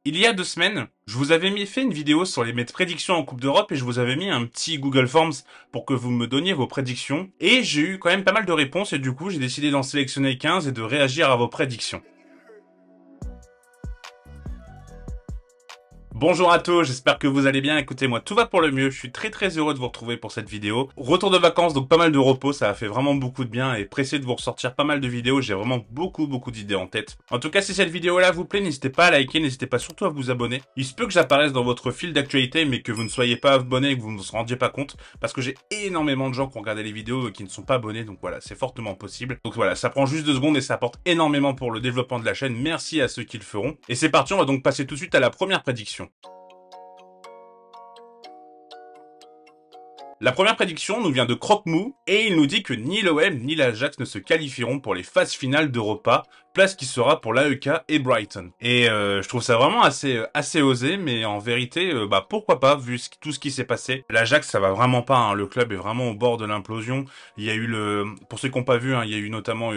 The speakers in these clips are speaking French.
Il y a 2 semaines, je vous avais fait une vidéo sur mes prédictions en Coupe d'Europe et je vous avais mis un petit Google Forms pour que vous me donniez vos prédictions. Et j'ai eu quand même pas mal de réponses et du coup j'ai décidé d'en sélectionner 15 et de réagir à vos prédictions. Bonjour à tous, j'espère que vous allez bien. Écoutez, moi tout va pour le mieux, je suis très heureux de vous retrouver pour cette vidéo. Retour de vacances, donc pas mal de repos, ça a fait vraiment beaucoup de bien et pressé de vous ressortir pas mal de vidéos, j'ai vraiment beaucoup d'idées en tête. En tout cas, si cette vidéo là vous plaît, n'hésitez pas à liker, n'hésitez pas surtout à vous abonner. Il se peut que j'apparaisse dans votre fil d'actualité mais que vous ne soyez pas abonné et que vous ne vous rendiez pas compte parce que j'ai énormément de gens qui ont regardé les vidéos et qui ne sont pas abonnés, donc voilà, c'est fortement possible. Donc voilà, ça prend juste 2 secondes et ça apporte énormément pour le développement de la chaîne, merci à ceux qui le feront. Et c'est parti, on va donc passer tout de suite à la première prédiction. La première prédiction nous vient de Croque-Mou et il nous dit que ni l'OM ni l'Ajax ne se qualifieront pour les phases finales d'Europa, place qui sera pour l'AEK et Brighton. Et je trouve ça vraiment assez osé, mais en vérité, pourquoi pas, vu tout ce qui s'est passé. L'Ajax, ça va vraiment pas, hein. Le club est vraiment au bord de l'implosion. Il y a eu pour ceux qui n'ont pas vu, hein, il y a eu notamment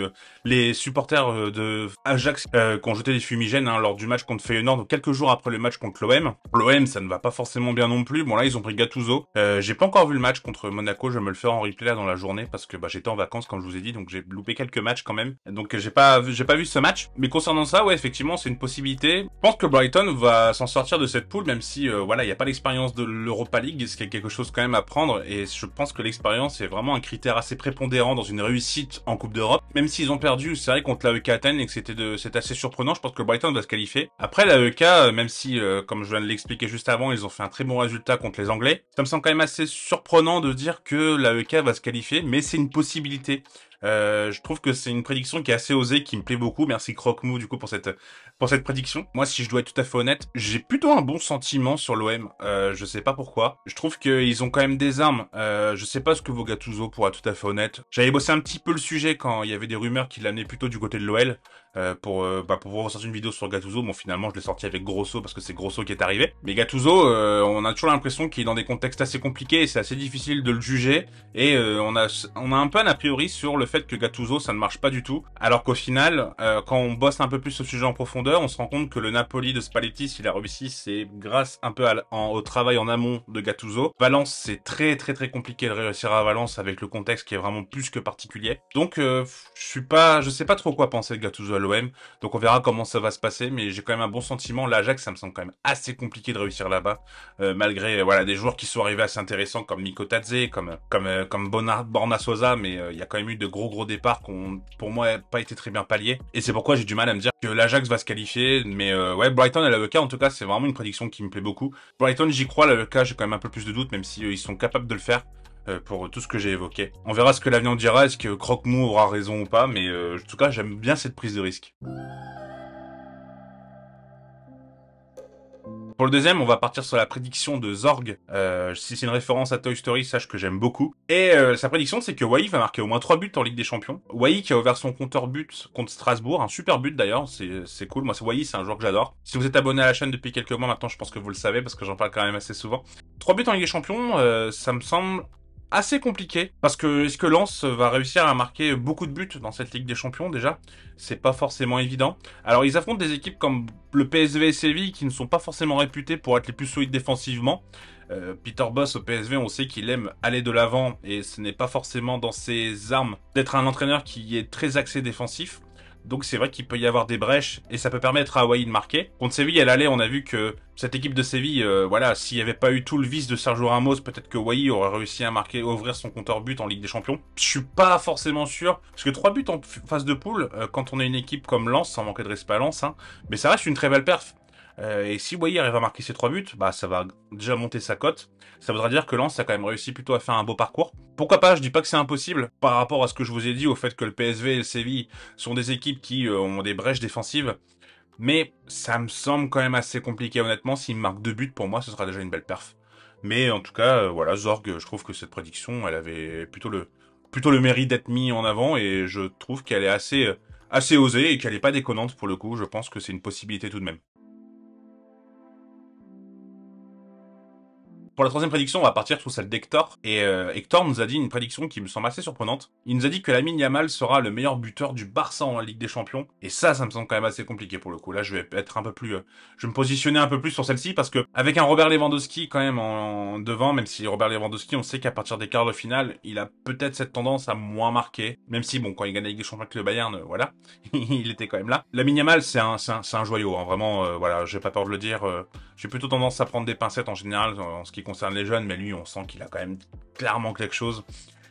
les supporters de Ajax qui ont jeté des fumigènes lors du match contre Feyenoord, donc quelques jours après le match contre l'OM. L'OM, ça ne va pas forcément bien non plus. Bon là, ils ont pris Gattuso. J'ai pas encore vu le match contre Monaco, je vais me le faire en replay là dans la journée parce que j'étais en vacances comme je vous ai dit, donc j'ai loupé quelques matchs quand même. Donc j'ai pas vu ce match. Mais concernant ça, ouais, effectivement, c'est une possibilité. Je pense que Brighton va s'en sortir de cette poule, même si voilà, il n'y a pas l'expérience de l'Europa League, ce qui est quelque chose quand même à prendre. Et je pense que l'expérience est vraiment un critère assez prépondérant dans une réussite en Coupe d'Europe. Même s'ils ont perdu, c'est vrai, contre l'AEK Athènes et que c'était assez surprenant. Je pense que Brighton va se qualifier. Après l'AEK, même si, comme je viens de l'expliquer juste avant, ils ont fait un très bon résultat contre les Anglais, ça me semble quand même assez surprenant de dire que l'AEK va se qualifier, mais c'est une possibilité. Je trouve que c'est une prédiction qui est assez osée, qui me plaît beaucoup. Merci Croque-Mou du coup pour cette prédiction. Moi, si je dois être tout à fait honnête, j'ai plutôt un bon sentiment sur l'OM. Je sais pas pourquoi. Je trouve qu'ils ont quand même des armes. Je sais pas ce que vaut Gattuso pour être tout à fait honnête. J'avais bossé un petit peu le sujet quand il y avait des rumeurs qui l'amenaient plutôt du côté de l'OL. Pour pouvoir ressortir une vidéo sur Gattuso. Bon, finalement, je l'ai sorti avec Grosso parce que c'est Grosso qui est arrivé. Mais Gattuso, on a toujours l'impression qu'il est dans des contextes assez compliqués et c'est assez difficile de le juger. Et on a un peu un a priori sur le fait que Gattuso, ça ne marche pas du tout. Alors qu'au final, quand on bosse un peu plus ce sujet en profondeur, on se rend compte que le Napoli de Spalletti, s'il a réussi, c'est grâce un peu au travail en amont de Gattuso. Valence, c'est très compliqué de réussir à Valence avec le contexte qui est vraiment plus que particulier. Donc, je sais pas trop quoi penser de Gattuso à l'OM. Donc on verra comment ça va se passer, mais j'ai quand même un bon sentiment. L'Ajax, ça me semble quand même assez compliqué de réussir là-bas, malgré voilà des joueurs qui sont arrivés assez intéressants comme Nico Tadze, comme Borna Sosa, mais il y a quand même eu de gros départs qui ont, pour moi, pas été très bien palliés. Et c'est pourquoi j'ai du mal à me dire que l'Ajax va se qualifier. Mais ouais, Brighton et l'AEK, en tout cas, c'est vraiment une prédiction qui me plaît beaucoup. Brighton, j'y crois. L'AEK, j'ai quand même un peu plus de doutes, même si ils sont capables de le faire. Pour tout ce que j'ai évoqué. On verra ce que l'avenir dira, est-ce que Croque-Mou aura raison ou pas, mais en tout cas j'aime bien cette prise de risque. Pour le deuxième, on va partir sur la prédiction de Zorg. Si c'est une référence à Toy Story, sache que j'aime beaucoup. Et sa prédiction, c'est que Wai va marquer au moins 3 buts en Ligue des Champions. Wai qui a ouvert son compteur but contre Strasbourg, un super but d'ailleurs, c'est cool. Moi, Wai, c'est un joueur que j'adore. Si vous êtes abonné à la chaîne depuis quelques mois maintenant, je pense que vous le savez parce que j'en parle quand même assez souvent. 3 buts en Ligue des Champions, ça me semble assez compliqué parce que est-ce que Lens va réussir à marquer beaucoup de buts dans cette Ligue des Champions déjà? C'est pas forcément évident. Alors ils affrontent des équipes comme le PSV et Séville qui ne sont pas forcément réputés pour être les plus solides défensivement. Peter Bosz au PSV, on sait qu'il aime aller de l'avant et ce n'est pas forcément dans ses armes d'être un entraîneur qui est très axé défensif. Donc c'est vrai qu'il peut y avoir des brèches et ça peut permettre à Wai de marquer. Contre Séville, à l'aller, on a vu que cette équipe de Séville, voilà, s'il n'y avait pas eu tout le vice de Sergio Ramos, peut-être que Wai aurait réussi à marquer, ouvrir son compteur but en Ligue des Champions. Je suis pas forcément sûr, parce que 3 buts en phase de poule, quand on a une équipe comme Lens, sans manquer de respect à Lens, hein, mais ça reste une très belle perf. Et si Wai arrive à marquer ses 3 buts, ça va déjà monter sa cote. Ça voudra dire que Lens a quand même réussi plutôt à faire un beau parcours. Pourquoi pas, je dis pas que c'est impossible, par rapport à ce que je vous ai dit, au fait que le PSV et le Séville sont des équipes qui ont des brèches défensives. Mais ça me semble quand même assez compliqué, honnêtement. S'il marque 2 buts, pour moi, ce sera déjà une belle perf. Mais en tout cas, voilà, Zorg, je trouve que cette prédiction, elle avait plutôt le mérite d'être mis en avant, et je trouve qu'elle est assez osée, et qu'elle est pas déconnante pour le coup. Je pense que c'est une possibilité tout de même. Pour la troisième prédiction, on va partir sous celle d'Hector. Et Hector nous a dit une prédiction qui me semble assez surprenante. Il nous a dit que Lamine Yamal sera le meilleur buteur du Barça en Ligue des Champions. Et ça me semble quand même assez compliqué pour le coup. Là, je vais être un peu plus... je vais me positionner un peu plus sur celle-ci parce que avec un Robert Lewandowski quand même en devant, même si Robert Lewandowski, on sait qu'à partir des quarts de finale, il a peut-être cette tendance à moins marquer. Même si, bon, quand il gagne la Ligue des Champions avec le Bayern, voilà, il était quand même là. Lamine Yamal, c'est un joyau, hein, vraiment, voilà, j'ai pas peur de le dire. J'ai plutôt tendance à prendre des pincettes en général en ce qui concerne les jeunes, mais lui, on sent qu'il a quand même clairement quelque chose.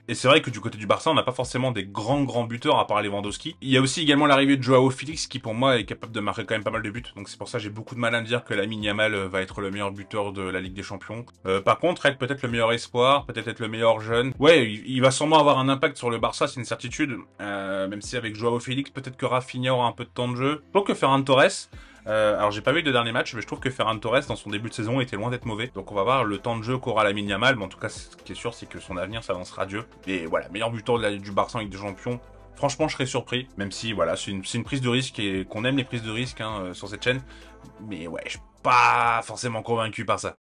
Et c'est vrai que du côté du Barça, on n'a pas forcément des grands buteurs à part Lewandowski. Il y a aussi également l'arrivée de Joao Félix qui pour moi est capable de marquer quand même pas mal de buts. Donc c'est pour ça que j'ai beaucoup de mal à me dire que Lamine Yamal va être le meilleur buteur de la Ligue des Champions. Par contre, être peut-être le meilleur espoir, peut-être être le meilleur jeune. Ouais, il va sûrement avoir un impact sur le Barça, c'est une certitude. Même si avec Joao Félix, peut-être que Rafinha aura un peu de temps de jeu. Je trouve que Ferran Torres... alors j'ai pas vu le dernier match, mais je trouve que Ferran Torres dans son début de saison était loin d'être mauvais. Donc on va voir le temps de jeu qu'aura Lamine Yamal, mais en tout cas ce qui est sûr c'est que son avenir s'avancera Dieu. Et voilà, meilleur buteur du Barça en Ligue des Champions. Franchement je serais surpris, même si voilà c'est une prise de risque et qu'on aime les prises de risque hein, sur cette chaîne. Mais ouais, je suis pas forcément convaincu par ça.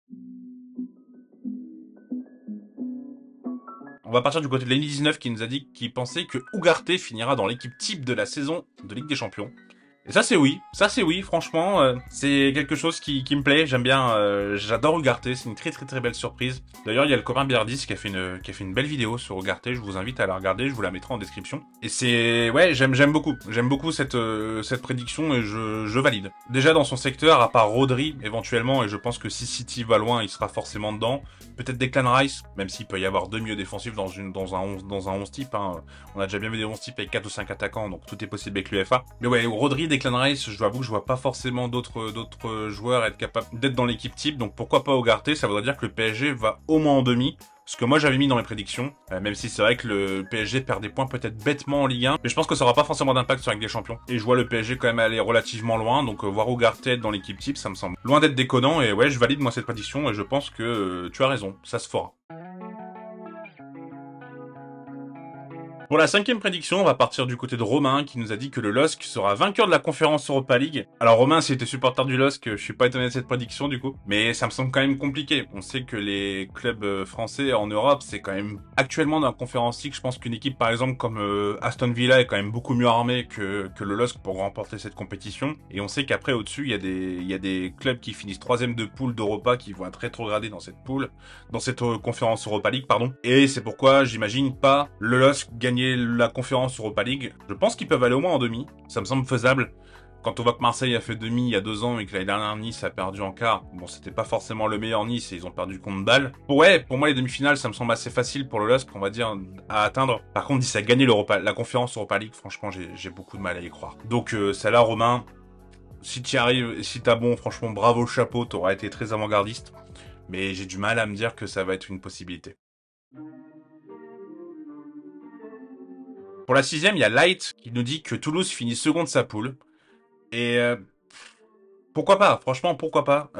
On va partir du côté de l'Eni 19 qui nous a dit qu'il pensait que Ugarte finira dans l'équipe type de la saison de Ligue des Champions. Et ça c'est oui, franchement, c'est quelque chose qui me plaît, j'aime bien, j'adore Ugarte, c'est une très belle surprise. D'ailleurs il y a le copain Biardis qui a fait une belle vidéo sur Ugarte, je vous invite à la regarder, je vous la mettrai en description. Et c'est, ouais, j'aime beaucoup cette prédiction et je valide. Déjà dans son secteur, à part Rodri éventuellement, et je pense que si City va loin, il sera forcément dedans. Peut-être Declan Rice, même s'il peut y avoir deux milieux défensifs dans un 11 type, hein. On a déjà bien vu des 11 types avec 4 ou 5 attaquants, donc tout est possible avec l'UEFA. Mais ouais, Rodri, Declan Rice, je dois avouer que je vois pas forcément d'autres joueurs être capables d'être dans l'équipe type, donc pourquoi pas Ugarte, ça voudrait dire que le PSG va au moins en demi, ce que moi j'avais mis dans mes prédictions, même si c'est vrai que le PSG perd des points peut-être bêtement en Ligue 1, mais je pense que ça aura pas forcément d'impact sur la Ligue des Champions. Et je vois le PSG quand même aller relativement loin, donc voir Ugarte être dans l'équipe type, ça me semble loin d'être déconnant, et ouais, je valide moi cette prédiction, et je pense que tu as raison, ça se fera. Pour la cinquième prédiction, on va partir du côté de Romain qui nous a dit que le LOSC sera vainqueur de la conférence Europa League. Alors Romain, si t'es supporter du LOSC, je suis pas étonné de cette prédiction du coup, mais ça me semble quand même compliqué. On sait que les clubs français en Europe, c'est quand même actuellement dans la conférence League, je pense qu'une équipe par exemple comme Aston Villa est quand même beaucoup mieux armée que le LOSC pour remporter cette compétition. Et on sait qu'après au-dessus, il y a des clubs qui finissent troisième de poule d'Europa qui vont être rétrogradés dans cette poule, dans cette conférence Europa League, pardon. Et c'est pourquoi j'imagine pas le LOSC gagner la conférence Europa League. Je pense qu'ils peuvent aller au moins en demi. Ça me semble faisable. Quand on voit que Marseille a fait demi il y a 2 ans et que l'année dernière Nice a perdu en quart, bon c'était pas forcément le meilleur Nice et ils ont perdu contre Bâle. Ouais, pour moi les demi-finales ça me semble assez facile pour le LOSC, on va dire, à atteindre. Par contre, d'ici à gagner la conférence Europa League, franchement j'ai beaucoup de mal à y croire. Donc celle-là, Romain, si tu y arrives, si t'as bon, franchement bravo, chapeau, t'auras été très avant-gardiste. Mais j'ai du mal à me dire que ça va être une possibilité. Pour la sixième, il y a Light qui nous dit que Toulouse finit second de sa poule. Et pourquoi pas, franchement, pourquoi pas.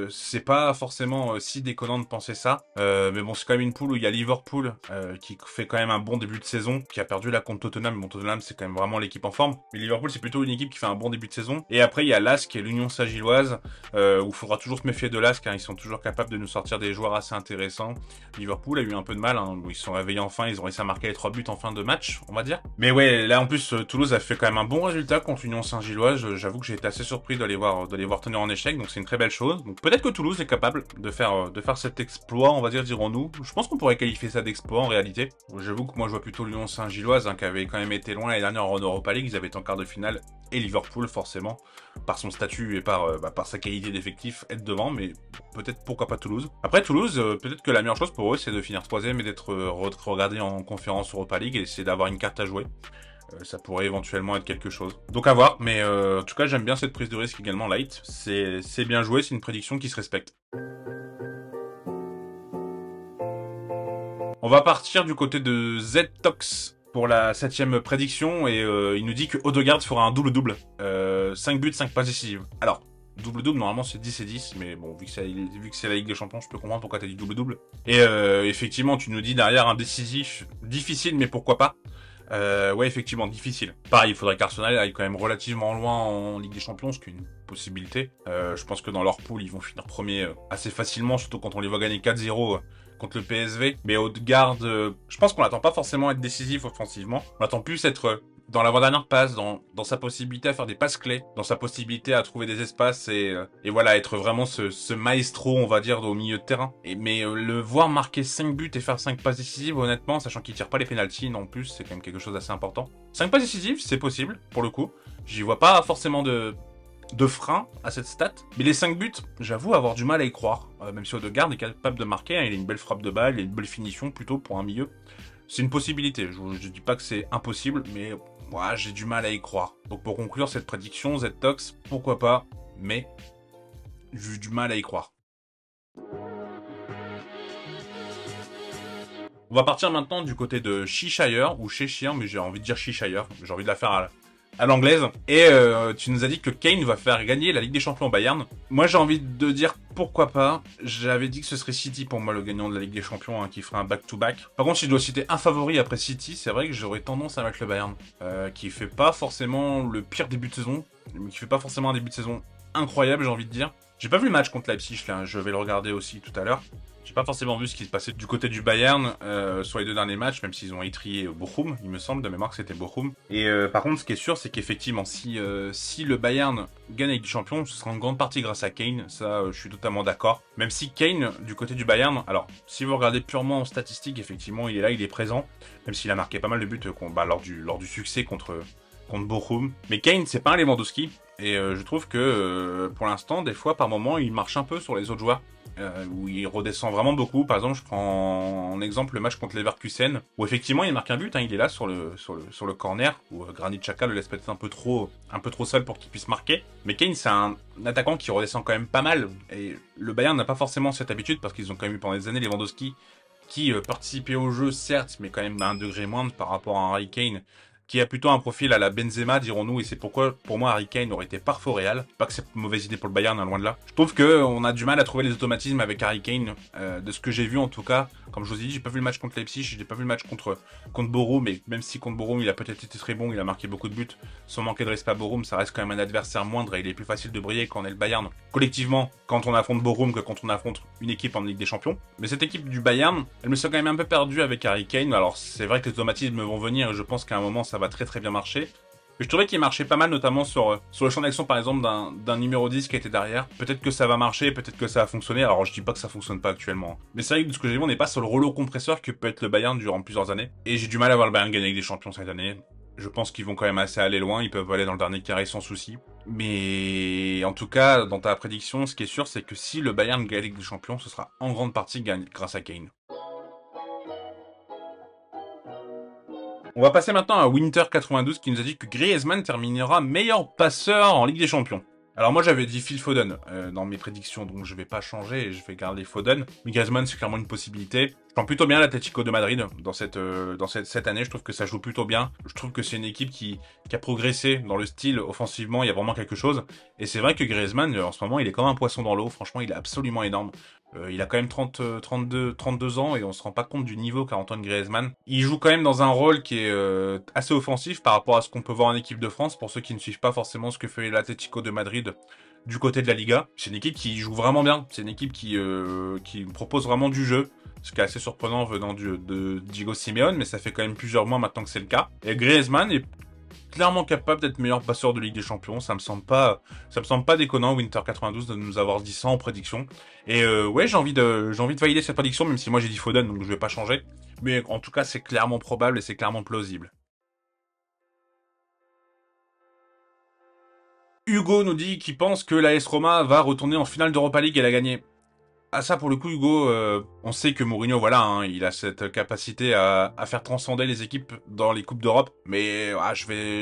C'est pas forcément si déconnant de penser ça. Mais bon, c'est quand même une poule où il y a Liverpool qui fait quand même un bon début de saison, qui a perdu là contre Tottenham. Bon, Tottenham, c'est quand même vraiment l'équipe en forme. Mais Liverpool, c'est plutôt une équipe qui fait un bon début de saison. Et après, il y a l'AS qui est l'Union Saint-Gilloise, où il faudra toujours se méfier de l'AS, car ils sont toujours capables de nous sortir des joueurs assez intéressants. Liverpool a eu un peu de mal, hein, où ils se sont réveillés enfin, ils ont réussi à marquer les 3 buts en fin de match, on va dire. Mais ouais, là en plus, Toulouse a fait quand même un bon résultat contre l'Union Saint-Gilloise. J'avoue que j'ai été assez surpris de les voir tenir en échec, donc c'est une très belle chose. Donc peut-être que Toulouse est capable de faire cet exploit, on va dire, dirons-nous. Je pense qu'on pourrait qualifier ça d'exploit en réalité. J'avoue que moi je vois plutôt l'Union Saint-Gilloise, hein, qui avait quand même été loin l'année dernière en Europa League, ils avaient été en quart de finale, et Liverpool forcément, par son statut et par sa qualité d'effectif, être devant, mais peut-être pourquoi pas Toulouse. Après Toulouse, peut-être que la meilleure chose pour eux c'est de finir 3ème et d'être regardé en conférence Europa League et c'est d'avoir une carte à jouer. Ça pourrait éventuellement être quelque chose. Donc à voir, mais en tout cas j'aime bien cette prise de risque également Light. C'est bien joué, c'est une prédiction qui se respecte. On va partir du côté de Z-Tox pour la 7ème prédiction et il nous dit que Odegaard fera un double-double. 5 buts, 5 passes décisives. Alors, double-double, normalement c'est 10 et 10, mais bon, vu que c'est la Ligue des Champions, je peux comprendre pourquoi t'as dit double-double. Et effectivement, tu nous dis derrière un décisif difficile, mais pourquoi pas. Ouais, effectivement, difficile. Pareil, il faudrait qu'Arsenal aille quand même relativement loin en Ligue des Champions, ce qu'une possibilité. Je pense que dans leur pool, ils vont finir premier assez facilement, surtout quand on les voit gagner 4-0 contre le PSV. Mais Odegaard, je pense qu'on l'attend pas forcément être décisif offensivement. On l'attend plus être dans l'avant-dernière passe, dans sa possibilité à faire des passes clés, dans sa possibilité à trouver des espaces et voilà, être vraiment ce maestro, on va dire, au milieu de terrain. Mais le voir marquer 5 buts et faire 5 passes décisives, honnêtement, sachant qu'il tire pas les pénaltys non plus, c'est quand même quelque chose d'assez important. 5 passes décisives, c'est possible, pour le coup. J'y vois pas forcément de frein à cette stat. Mais les 5 buts, j'avoue avoir du mal à y croire. Même si Odegaard est capable de marquer, hein, il a une belle frappe de balle, il a une belle finition plutôt pour un milieu. C'est une possibilité, je dis pas que c'est impossible, mais moi j'ai du mal à y croire. Donc pour conclure cette prédiction, Z-Tox, pourquoi pas, mais j'ai du mal à y croire. On va partir maintenant du côté de Cheshire, ou Cheshire, mais j'ai envie de dire Cheshire, j'ai envie de la faire à l'anglaise. Et tu nous as dit que Kane va faire gagner la Ligue des Champions au Bayern. Moi j'ai envie de dire pourquoi pas. J'avais dit que ce serait City pour moi le gagnant de la Ligue des Champions, hein, qui ferait un back-to-back. Par contre si je dois citer un favori après City, c'est vrai que j'aurais tendance à mettre le Bayern. Qui fait pas forcément le pire début de saison, mais qui fait pas forcément un début de saison incroyable, j'ai envie de dire. J'ai pas vu le match contre Leipzig là, je vais le regarder aussi tout à l'heure. J'ai pas forcément vu ce qui se passait du côté du Bayern sur les 2 derniers matchs, même s'ils ont étrié Bochum, il me semble, de mémoire que c'était Bochum. Et par contre, ce qui est sûr, c'est qu'effectivement, si le Bayern gagne avec du champion, ce sera en grande partie grâce à Kane, ça je suis totalement d'accord. Même si Kane, du côté du Bayern, alors, si vous regardez purement en statistique, effectivement, il est là, il est présent, même s'il a marqué pas mal de buts lors du succès contre Bochum. Mais Kane, c'est pas un Lewandowski, et je trouve que pour l'instant, des fois, par moment, il marche un peu sur les autres joueurs. Où il redescend vraiment beaucoup. Par exemple, je prends en exemple le match contre Leverkusen, où effectivement il marque un but, hein, il est là sur le corner, où Granit Xhaka le laisse peut-être un peu trop seul pour qu'il puisse marquer. Mais Kane, c'est un attaquant qui redescend quand même pas mal, et le Bayern n'a pas forcément cette habitude, parce qu'ils ont quand même eu pendant des années Lewandowski, qui participait au jeu, certes, mais quand même à un degré moindre par rapport à Harry Kane, qui a plutôt un profil à la Benzema, dirons-nous, et c'est pourquoi, pour moi, Harry Kane aurait été parfait au Real. Pas que c'est une mauvaise idée pour le Bayern, hein, loin de là. Je trouve qu'on a du mal à trouver les automatismes avec Harry Kane, de ce que j'ai vu en tout cas. Comme je vous ai dit, j'ai pas vu le match contre Leipzig, j'ai pas vu le match contre Bochum, mais même si contre Bochum, il a peut-être été très bon, il a marqué beaucoup de buts, sans manquer de respect à Bochum, ça reste quand même un adversaire moindre et il est plus facile de briller quand on est le Bayern, collectivement, quand on affronte Bochum que quand on affronte une équipe en Ligue des Champions. Mais cette équipe du Bayern, elle me semble quand même un peu perdue avec Harry Kane. Alors c'est vrai que les automatismes vont venir et je pense qu'à un moment ça va très très bien marcher. Mais je trouvais qu'il marchait pas mal, notamment sur le champ d'action, par exemple, d'un numéro 10 qui était derrière. Peut-être que ça va marcher, peut-être que ça va fonctionner. Alors, je dis pas que ça fonctionne pas actuellement. Mais c'est vrai que de ce que j'ai vu, on n'est pas sur le rouleau compresseur que peut être le Bayern durant plusieurs années. Et j'ai du mal à voir le Bayern gagner avec des champions cette année. Je pense qu'ils vont quand même assez aller loin. Ils peuvent aller dans le dernier carré sans souci. Mais en tout cas, dans ta prédiction, ce qui est sûr, c'est que si le Bayern gagne avec des champions, ce sera en grande partie grâce à Kane. On va passer maintenant à Winter92 qui nous a dit que Griezmann terminera meilleur passeur en Ligue des Champions. Alors moi j'avais dit Phil Foden dans mes prédictions, donc je vais pas changer et je vais garder Foden. Mais Griezmann c'est clairement une possibilité. Je prends plutôt bien l'Atlético de Madrid dans cette année, je trouve que ça joue plutôt bien. Je trouve que c'est une équipe qui a progressé dans le style offensivement, il y a vraiment quelque chose. Et c'est vrai que Griezmann en ce moment il est comme un poisson dans l'eau, franchement il est absolument énorme. Il a quand même 32 ans et on se rend pas compte du niveau qu'a Antoine Griezmann. Il joue quand même dans un rôle qui est assez offensif par rapport à ce qu'on peut voir en équipe de France. Pour ceux qui ne suivent pas forcément ce que fait l'Atlético de Madrid du côté de la Liga, c'est une équipe qui joue vraiment bien. C'est une équipe qui propose vraiment du jeu. Ce qui est assez surprenant venant de Diego Simeone, mais ça fait quand même plusieurs mois maintenant que c'est le cas. Et Griezmann est clairement capable d'être meilleur passeur de Ligue des Champions. Ça me semble pas déconnant, Winter92, de nous avoir dit ça en prédiction. Et ouais, j'ai envie de valider cette prédiction, même si moi j'ai dit Foden, donc je vais pas changer. Mais en tout cas, c'est clairement probable et c'est clairement plausible. Hugo nous dit qu'il pense que l'AS Roma va retourner en finale d'Europa League et la gagner. Ah ça pour le coup Hugo, on sait que Mourinho voilà, hein, il a cette capacité à faire transcender les équipes dans les coupes d'Europe, mais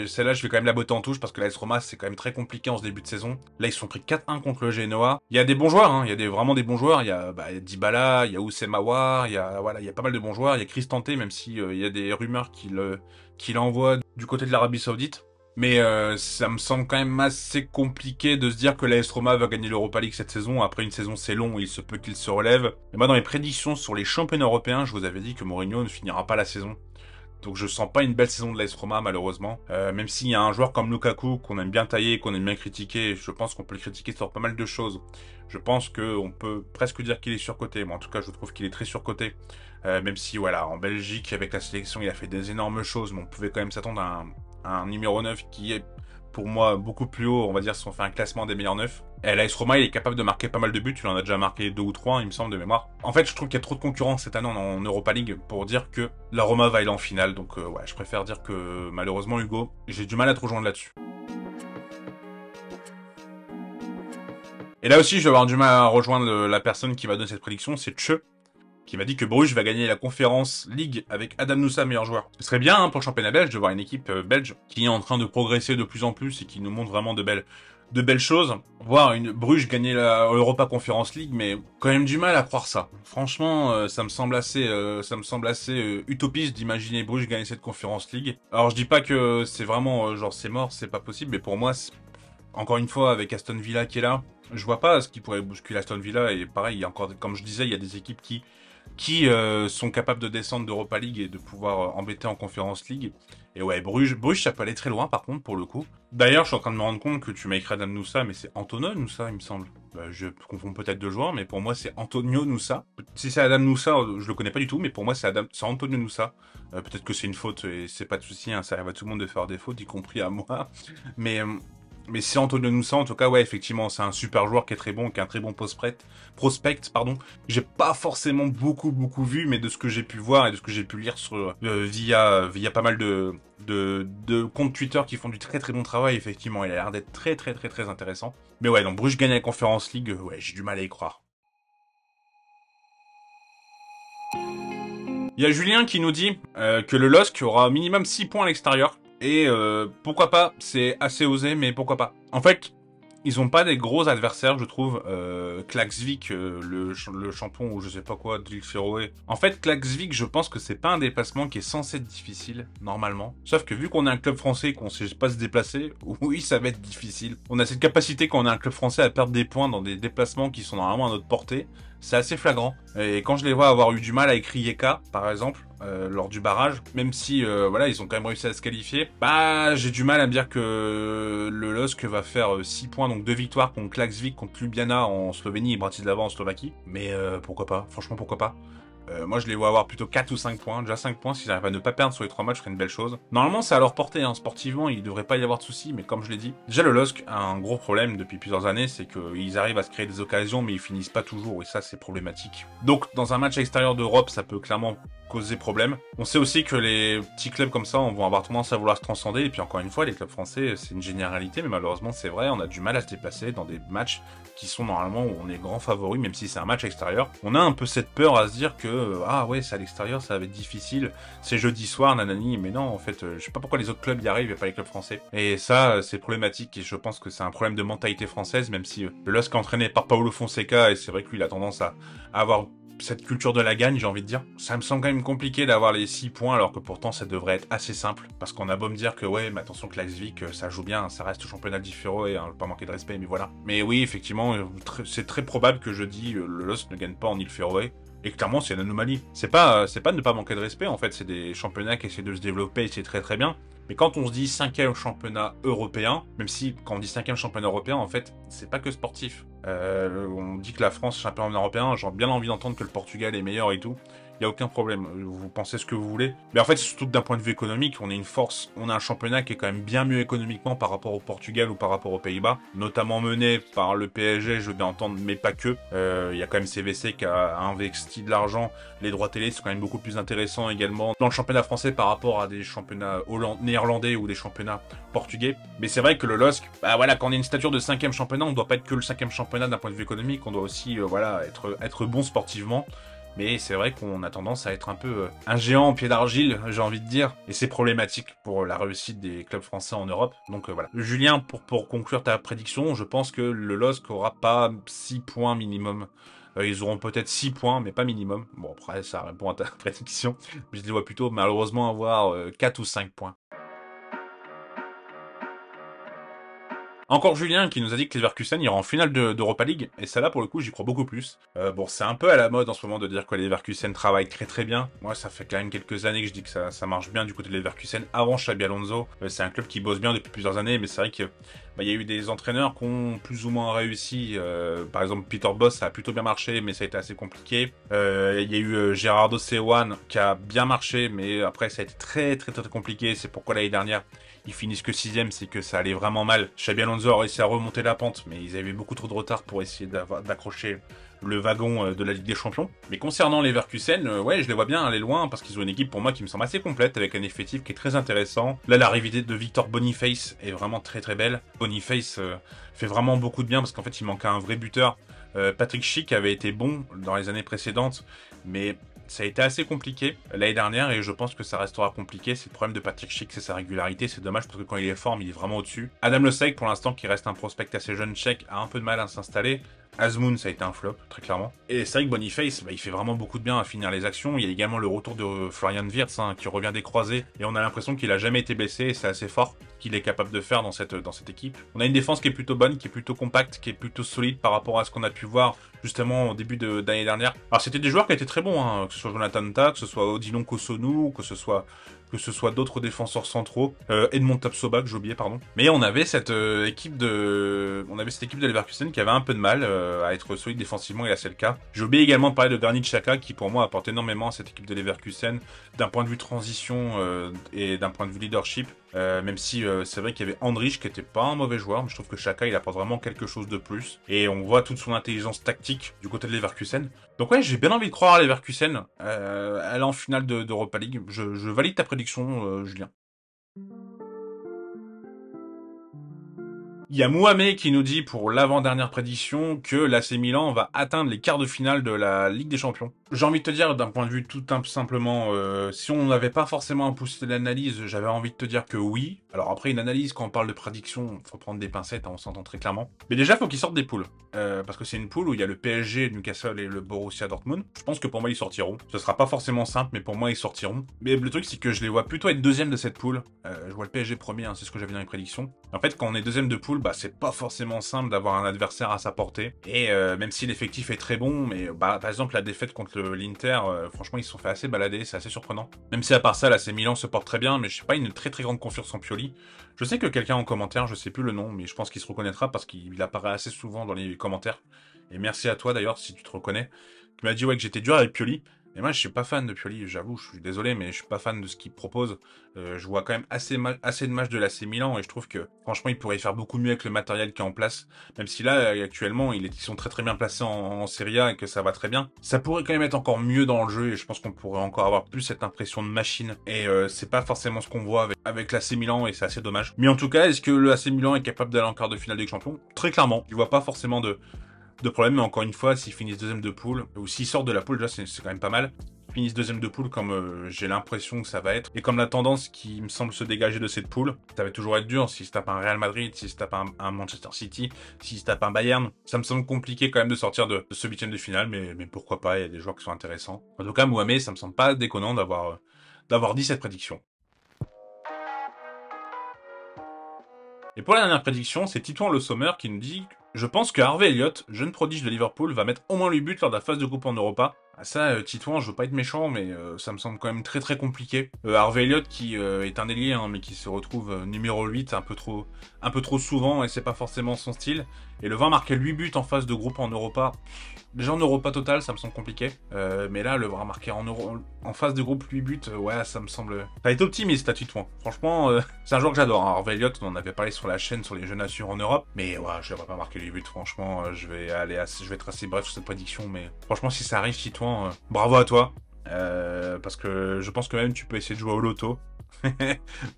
celle-là je vais quand même la botter en touche parce que l'AS Roma c'est quand même très compliqué en ce début de saison. Là ils se sont pris 4-1 contre le Genoa. Il y a des bons joueurs, hein, il y a vraiment des bons joueurs. Il y a Dybala, il y a Oussem Aouar, il y a pas mal de bons joueurs. Il y a Chris Kanté même si il y a des rumeurs qu'il envoie du côté de l'Arabie Saoudite. Mais ça me semble quand même assez compliqué de se dire que l'AS Roma va gagner l'Europa League cette saison. Après une saison c'est long, il se peut qu'il se relève. Et moi dans mes prédictions sur les championnats européens, je vous avais dit que Mourinho ne finira pas la saison. Donc je sens pas une belle saison de l'AS Roma malheureusement. Même s'il y a un joueur comme Lukaku qu'on aime bien tailler, qu'on aime bien critiquer, je pense qu'on peut le critiquer sur pas mal de choses. Je pense qu'on peut presque dire qu'il est surcoté. Moi en tout cas je trouve qu'il est très surcoté. Même si voilà, en Belgique avec la sélection il a fait des énormes choses, mais on pouvait quand même s'attendre à un numéro 9 qui est pour moi beaucoup plus haut, on va dire si on fait un classement des meilleurs 9. Et l'AS Roma, il est capable de marquer pas mal de buts, il en a déjà marqué 2 ou 3, il me semble, de mémoire. En fait, je trouve qu'il y a trop de concurrence cette année en Europa League pour dire que la Roma va aller en finale, donc ouais, je préfère dire que malheureusement, Hugo, j'ai du mal à te rejoindre là-dessus. Et là aussi, je vais avoir du mal à rejoindre la personne qui m'a donné cette prédiction, c'est Tche, qui m'a dit que Bruges va gagner la Conférence League avec Adam Noussa meilleur joueur. Ce serait bien hein, pour le championnat belge de voir une équipe belge qui est en train de progresser de plus en plus et qui nous montre vraiment de belles choses. Voir une Bruges gagner la Europa Conference League, mais quand même du mal à croire ça. Franchement, ça me semble assez utopiste d'imaginer Bruges gagner cette Conference League. Alors je dis pas que c'est vraiment genre c'est mort, c'est pas possible, mais pour moi, encore une fois avec Aston Villa qui est là, je vois pas ce qui pourrait bousculer Aston Villa. Et pareil, il y a encore, comme je disais, il y a des équipes qui sont capables de descendre d'Europa League et de pouvoir embêter en Conference League. Et ouais, Bruges, ça peut aller très loin par contre pour le coup. D'ailleurs, je suis en train de me rendre compte que tu m'as écrit Adam Noussa, mais c'est Antonio Noussa, il me semble. Bah, je confonds peut-être deux joueurs, mais pour moi c'est Antonio Noussa. Si c'est Adam Noussa, je le connais pas du tout, mais pour moi c'est Antonio Noussa. Peut-être que c'est une faute et c'est pas de souci, hein, ça arrive à tout le monde de faire des fautes, y compris à moi. Mais mais c'est Antonio Noussa, en tout cas, ouais, effectivement, c'est un super joueur qui est très bon, qui est un très bon prospect, pardon. J'ai pas forcément beaucoup vu, mais de ce que j'ai pu voir et de ce que j'ai pu lire sur, via pas mal de comptes Twitter qui font du très bon travail, effectivement, il a l'air d'être très intéressant. Mais ouais, donc Bruges gagne la Conference League, ouais, j'ai du mal à y croire. Il y a Julien qui nous dit que le LOSC aura minimum 6 points à l'extérieur. Et pourquoi pas, c'est assez osé, mais pourquoi pas. En fait, ils ont pas des gros adversaires, je trouve. Klaksvik, le champion ou je sais pas quoi, d'Il Féroé. En fait, Klaksvik, je pense que c'est pas un déplacement qui est censé être difficile, normalement. Sauf que vu qu'on est un club français et qu'on sait pas se déplacer, oui, ça va être difficile. On a cette capacité quand on est un club français à perdre des points dans des déplacements qui sont normalement à notre portée. C'est assez flagrant. Et quand je les vois avoir eu du mal avec Rijeka, par exemple, lors du barrage, même si voilà, ils ont quand même réussi à se qualifier, bah j'ai du mal à me dire que le LOSC va faire 6 points, donc 2 victoires contre Klaksvik, contre Ljubljana en Slovénie et Bratislava en Slovaquie. Mais pourquoi pas, franchement pourquoi pas. Moi, je les vois avoir plutôt 4 ou 5 points. Déjà 5 points, s'ils arrivent à ne pas perdre sur les 3 matchs, ce serait une belle chose. Normalement, c'est à leur portée, hein. Sportivement, il devrait pas y avoir de soucis, mais comme je l'ai dit, déjà le LOSC a un gros problème depuis plusieurs années, c'est qu'ils arrivent à se créer des occasions, mais ils finissent pas toujours, et ça, c'est problématique. Donc, dans un match extérieur d'Europe, ça peut clairement causer problème. On sait aussi que les petits clubs comme ça vont avoir tendance à vouloir se transcender, et puis encore une fois, les clubs français, c'est une généralité, mais malheureusement, c'est vrai, on a du mal à se déplacer dans des matchs qui sont normalement où on est grand favori, même si c'est un match extérieur. On a un peu cette peur à se dire que, ah ouais, c'est à l'extérieur, ça va être difficile, c'est jeudi soir, nanani, mais non, en fait, je sais pas pourquoi les autres clubs y arrivent et pas les clubs français. Et ça, c'est problématique, et je pense que c'est un problème de mentalité française, même si le LOSC est entraîné par Paulo Fonseca, et c'est vrai que lui, il a tendance à avoir cette culture de la gagne, j'ai envie de dire. Ça me semble quand même compliqué d'avoir les 6 points, alors que pourtant ça devrait être assez simple. Parce qu'on a beau me dire que ouais, mais attention que Klaksvik, ça joue bien, ça reste au championnat différent et pas manquer de respect, mais voilà. Mais oui, effectivement, c'est très probable que je dis le LOSC ne gagne pas en Île Féroé. Et clairement, c'est une anomalie. C'est pas ne pas manquer de respect, en fait, c'est des championnats qui essaient de se développer et c'est très bien. Mais quand on se dit 5e championnat européen, même si quand on dit 5e championnat européen, en fait, c'est pas que sportif. On dit que la France est champion européen, j'ai bien envie d'entendre que le Portugal est meilleur et tout. Il n'y a aucun problème, vous pensez ce que vous voulez. Mais en fait, surtout d'un point de vue économique, on est une force, on a un championnat qui est quand même bien mieux économiquement par rapport au Portugal ou par rapport aux Pays-Bas, notamment mené par le PSG, je veux bien entendre, mais pas que. Il y a quand même CVC qui a investi de l'argent, les droits télé sont quand même beaucoup plus intéressants également dans le championnat français par rapport à des championnats néerlandais ou des championnats portugais. Mais c'est vrai que le LOSC, bah voilà, quand on est une stature de 5e championnat, on ne doit pas être que le 5e championnat d'un point de vue économique, on doit aussi voilà, être bon sportivement. Mais c'est vrai qu'on a tendance à être un peu un géant en pied d'argile, j'ai envie de dire. Et c'est problématique pour la réussite des clubs français en Europe. Donc voilà. Julien, pour conclure ta prédiction, je pense que le LOSC aura pas 6 points minimum. Ils auront peut-être 6 points, mais pas minimum. Bon, après, ça répond à ta prédiction. Mais je les vois plutôt, malheureusement, avoir 4 ou 5 points. Encore Julien qui nous a dit que Leverkusen ira en finale d'Europa League, et ça là pour le coup j'y crois beaucoup plus. Bon, c'est un peu à la mode en ce moment de dire que les Leverkusen travaillent très très bien. Moi ça fait quand même quelques années que je dis que ça marche bien du côté de Leverkusen avant Xabi Alonso. C'est un club qui bosse bien depuis plusieurs années, mais c'est vrai que il y a eu des entraîneurs qui ont plus ou moins réussi. Par exemple Peter Bosz, ça a plutôt bien marché, mais ça a été assez compliqué. Il y a eu Gerardo Seoane qui a bien marché, mais après ça a été très très très compliqué. C'est pourquoi l'année dernière ils finissent que 6ème, c'est que ça allait vraiment mal. Xabi Alonso a réussi à remonter la pente, mais ils avaient beaucoup trop de retard pour essayer d'accrocher le wagon de la Ligue des Champions. Mais concernant les Leverkusen, ouais, je les vois bien aller loin, parce qu'ils ont une équipe pour moi qui me semble assez complète, avec un effectif qui est très intéressant. Là, l'arrivée de Victor Boniface est vraiment très très belle. Boniface fait vraiment beaucoup de bien, parce qu'en fait, il manquait un vrai buteur. Patrick Schick avait été bon dans les années précédentes, mais ça a été assez compliqué l'année dernière et je pense que ça restera compliqué. C'est le problème de Patrick Schick, c'est sa régularité. C'est dommage parce que quand il est fort, il est vraiment au-dessus. Adam Le Sec, pour l'instant, qui reste un prospect assez jeune tchèque, a un peu de mal à s'installer. Azmoun, ça a été un flop, très clairement. Et c'est vrai que Boniface, il fait vraiment beaucoup de bien à finir les actions. Il y a également le retour de Florian Wirtz, qui revient des croisés. Et on a l'impression qu'il a jamais été blessé et c'est assez fort qu'il est capable de faire dans cette équipe. On a une défense qui est plutôt bonne, qui est plutôt compacte, qui est plutôt solide par rapport à ce qu'on a pu voir justement au début d'année dernière. Alors c'était des joueurs qui étaient très bons, que ce soit Jonathan Tah, que ce soit Odilon Kosunu, que ce soit d'autres défenseurs centraux, Edmond Tapsoba que j'ai oublié, pardon. Mais on avait cette équipe de Leverkusen qui avait un peu de mal à être solide défensivement, et là c'est le cas. J'ai oublié également de parler de Granit Xhaka qui pour moi apporte énormément à cette équipe de Leverkusen d'un point de vue transition et d'un point de vue leadership. Même si c'est vrai qu'il y avait Andrich qui était pas un mauvais joueur, mais je trouve que Xhaka il apporte vraiment quelque chose de plus. Et on voit toute son intelligence tactique du côté de Leverkusen. Donc ouais, j'ai bien envie de croire à Leverkusen. Elle est en finale d'Europa League. Je valide ta prédiction, Julien. Il y a Mohamed qui nous dit pour l'avant-dernière prédiction que l'AC Milan va atteindre les quarts de finale de la Ligue des Champions. J'ai envie de te dire d'un point de vue tout simplement, si on n'avait pas forcément poussé l'analyse, j'avais envie de te dire que oui. Alors après une analyse quand on parle de prédiction, faut prendre des pincettes, on s'entend très clairement. Mais déjà faut qu'ils sortent des poules, parce que c'est une poule où il y a le PSG, le Newcastle et le Borussia Dortmund. Je pense que pour moi ils sortiront. Ce sera pas forcément simple, mais pour moi ils sortiront. Mais le truc c'est que je les vois plutôt être deuxième de cette poule. Je vois le PSG premier, c'est ce que j'avais dans les prédictions. En fait quand on est deuxième de poule, c'est pas forcément simple d'avoir un adversaire à sa portée. Et même si l'effectif est très bon, mais par exemple la défaite contre l'Inter, franchement ils se sont fait assez balader, c'est assez surprenant. Même si à part ça, l'AC Milan se porte très bien, mais je sais pas, une très très grande confiance en Pioli. Je sais que quelqu'un en commentaire, je sais plus le nom, mais je pense qu'il se reconnaîtra parce qu'il apparaît assez souvent dans les commentaires. Et merci à toi d'ailleurs si tu te reconnais, qui m'a dit ouais que j'étais dur avec Pioli. Et moi, je suis pas fan de Pioli, j'avoue, je suis désolé, mais je suis pas fan de ce qu'il propose. Je vois quand même assez de matchs de l'AC Milan et je trouve que, franchement, il pourrait faire beaucoup mieux avec le matériel qui est en place. Même si là, actuellement, ils sont très très bien placés en Serie A et que ça va très bien. Ça pourrait quand même être encore mieux dans le jeu et je pense qu'on pourrait encore avoir plus cette impression de machine. Et c'est pas forcément ce qu'on voit avec l'AC Milan et c'est assez dommage. Mais en tout cas, est-ce que le AC Milan est capable d'aller en quart de finale des champions? Très clairement. Je vois pas forcément de problème, mais encore une fois, s'ils finissent deuxième de poule, ou s'ils sortent de la poule, déjà c'est quand même pas mal. S'ils finissent deuxième de poule comme j'ai l'impression que ça va être, et comme la tendance qui me semble se dégager de cette poule, ça va toujours être dur, s'ils se tapent un Real Madrid, s'ils se tapent un Manchester City, s'ils se tapent un Bayern, ça me semble compliqué quand même de sortir de ce huitième de finale, mais pourquoi pas, il y a des joueurs qui sont intéressants. En tout cas, Mohamed, ça me semble pas déconnant d'avoir dit cette prédiction. Et pour la dernière prédiction, c'est Titouan Le Sommer qui nous dit « Je pense que Harvey Elliott, jeune prodige de Liverpool, va mettre au moins 8 buts lors de la phase de groupe en Europa. » Ça, Titouan, je veux pas être méchant, mais ça me semble quand même très très compliqué. Harvey Elliott qui est un ailier, mais qui se retrouve numéro 8 un peu trop souvent, et c'est pas forcément son style. Et le 20 marquait 8 buts en phase de groupe en Europa. Déjà en Europa total, ça me semble compliqué. Mais là, le voir marquer en phase de groupe 8 buts, ouais, ça me semble... Ça a été optimiste à Titouan. Franchement, c'est un joueur que j'adore. Harvey Elliott, on en avait parlé sur la chaîne, sur les jeunes assurés en Europe. Mais ouais, je devrais pas marquer les buts, franchement. Je vais être assez bref sur cette prédiction. Mais franchement, si ça arrive, Titouan, bravo à toi. Parce que je pense que même tu peux essayer de jouer au loto.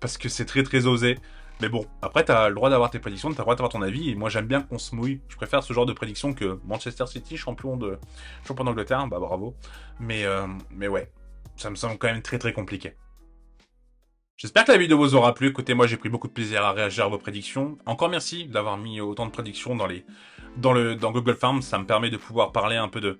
Parce que c'est très très osé. Mais bon, après t'as le droit d'avoir tes prédictions, t'as le droit d'avoir ton avis, et moi j'aime bien qu'on se mouille. Je préfère ce genre de prédiction que Manchester City, champion d'Angleterre, bah bravo. Mais ouais, ça me semble quand même très très compliqué. J'espère que la vidéo vous aura plu. Écoutez, moi j'ai pris beaucoup de plaisir à réagir à vos prédictions. Encore merci d'avoir mis autant de prédictions dans dans Google Forms, ça me permet de pouvoir parler un peu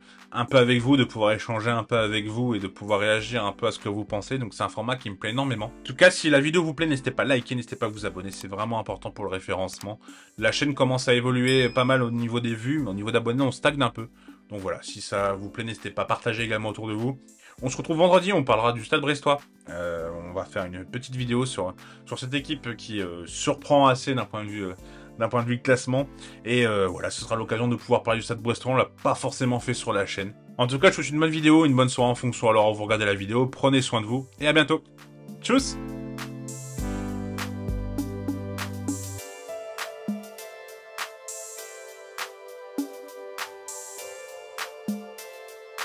avec vous, de pouvoir échanger un peu avec vous et de pouvoir réagir un peu à ce que vous pensez. Donc c'est un format qui me plaît énormément. En tout cas, si la vidéo vous plaît, n'hésitez pas à liker, n'hésitez pas à vous abonner, c'est vraiment important pour le référencement. La chaîne commence à évoluer pas mal au niveau des vues, mais au niveau d'abonnés, on stagne un peu. Donc voilà, si ça vous plaît, n'hésitez pas à partager également autour de vous. On se retrouve vendredi, on parlera du Stade Brestois. On va faire une petite vidéo sur cette équipe qui surprend assez d'un point de vue classement. Et voilà, ce sera l'occasion de pouvoir parler du Stade Brestois, on l'a pas forcément fait sur la chaîne. En tout cas, je vous souhaite une bonne vidéo, une bonne soirée en fonction alors où vous regardez la vidéo. Prenez soin de vous et à bientôt. Tchuss!